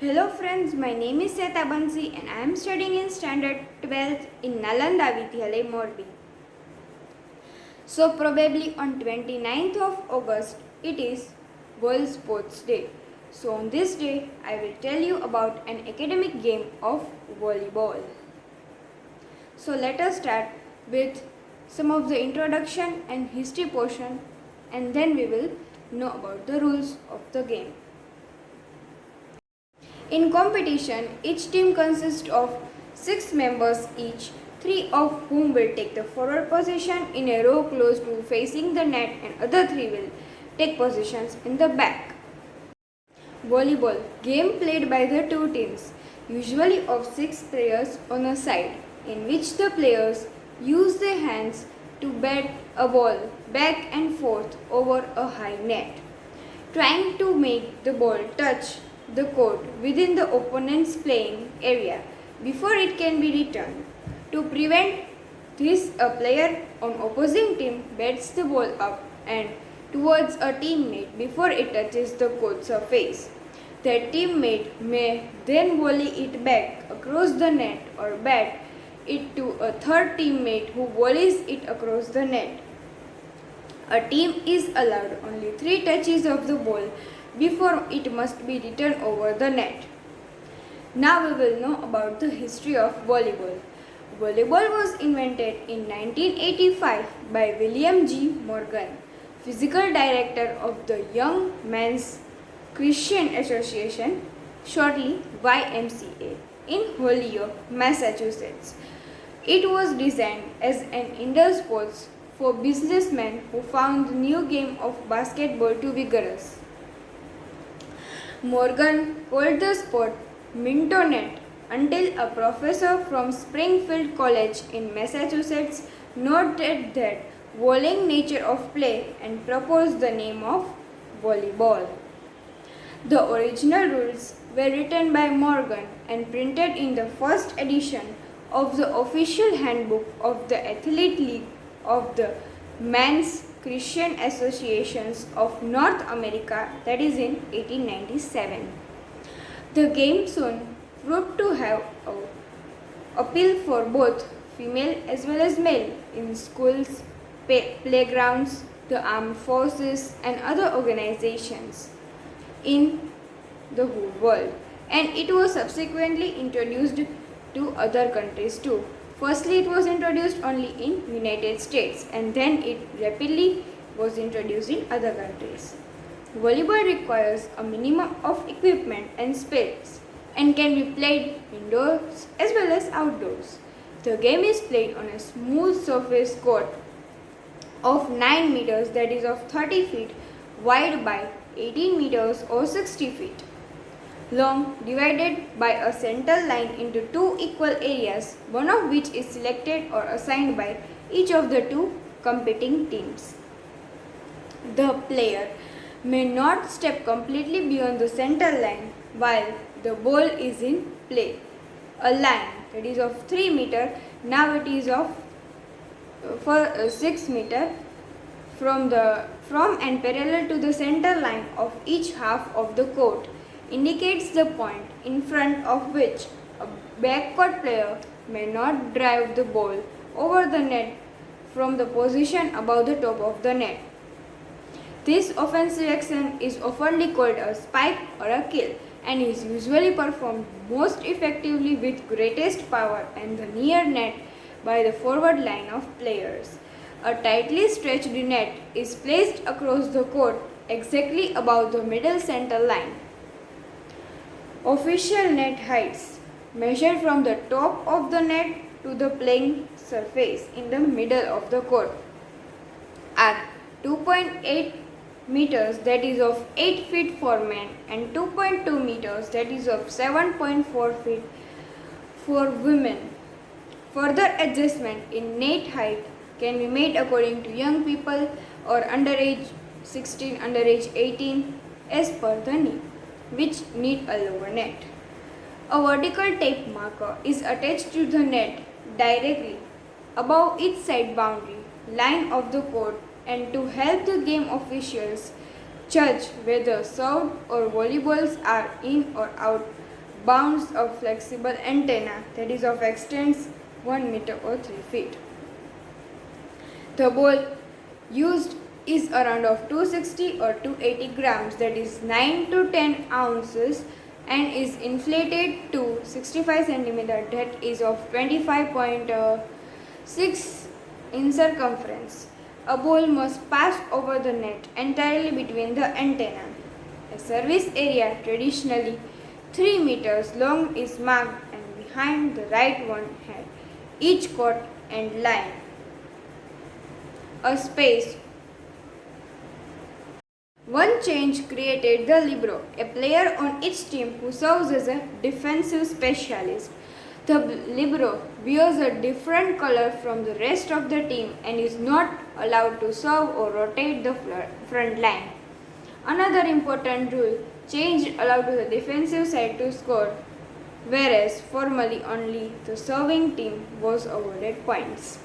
Hello friends, my name is Seta Bansi and I am studying in standard 12th in Nalanda vidhyalay Morbi. So probably on 29th of August it is World Sports Day. So on this day I will tell you about an academic game of volleyball. So let us start with some of the introduction and history portion and then we will know about the rules of the game. In competition, each team consists of 6 members each, 3 of whom will take the forward position in a row close to facing the net and other 3 will take positions in the back. Volleyball, game played by the two teams, usually of 6 players on a side, in which the players use their hands to bat a ball back and forth over a high net, trying to make the ball touch the court within the opponent's playing area before it can be returned. To prevent this, a player on opposing team bats the ball up and towards a teammate before it touches the court surface. Their teammate may then volley it back across the net or bat it to a third teammate who volleys it across the net. A team is allowed only 3 touches of the ball before it must be returned over the net. Now we will know about the history of volleyball. Volleyball was invented in 1985 by William G. Morgan, physical director of the Young Men's Christian Association, shortly YMCA, in Holyoke, Massachusetts. It was designed as an indoor sport for businessmen who found the new game of basketball too vigorous. Morgan called the sport Mintonette until a professor from Springfield College in Massachusetts noted the volleying nature of play and proposed the name of volleyball. The original rules were written by Morgan and printed in the first edition of the official handbook of the Athlete League of the Men's Christian Associations of North America, that is in 1897. The game soon proved to have appeal for both female as well as male in schools, playgrounds, the armed forces and other organizations in the whole world, and it was subsequently introduced to other countries too. Firstly, it was introduced only in United States and then it rapidly was introduced in other countries. Volleyball requires a minimum of equipment and space and can be played indoors as well as outdoors. The game is played on a smooth surface court of 9 meters, that is of 30 feet wide by 18 meters or 60 feet long, divided by a center line into 2 equal areas, one of which is selected or assigned by each of the 2 competing teams. The player may not step completely beyond the center line while the ball is in play. A line that is of 3 meter, now it is of 6 meter from and parallel to the center line of each half of the court, indicates the point in front of which a backcourt player may not drive the ball over the net from the position above the top of the net. This offensive action is often called a spike or a kill and is usually performed most effectively with greatest power and the near net by the forward line of players. A tightly stretched net is placed across the court exactly above the middle center line. Official net heights, measured from the top of the net to the playing surface in the middle of the court, are 2.8 meters, that is of 8 feet for men, and 2.2 meters, that is of 7.4 feet for women. Further adjustment in net height can be made according to young people or underage 16, underage 18 as per the need, which need a lower net. A vertical tape marker is attached to the net directly above each side boundary line of the court and to help the game officials judge whether served or volleyballs are in or out bounds a flexible antenna that is of extends 1 meter or 3 feet. The ball used is around of 260 or 280 grams, that is 9 to 10 ounces, and is inflated to 65 centimeter, that is of 25.6 in circumference. A ball must pass over the net entirely between the antenna. A service area, traditionally 3 meters long, is marked, and behind the right one had each court and line a space. One change created the libero, a player on each team who serves as a defensive specialist. The libero wears a different color from the rest of the team and is not allowed to serve or rotate the front line. Another important rule change allowed to the defensive side to score, whereas formerly only the serving team was awarded points.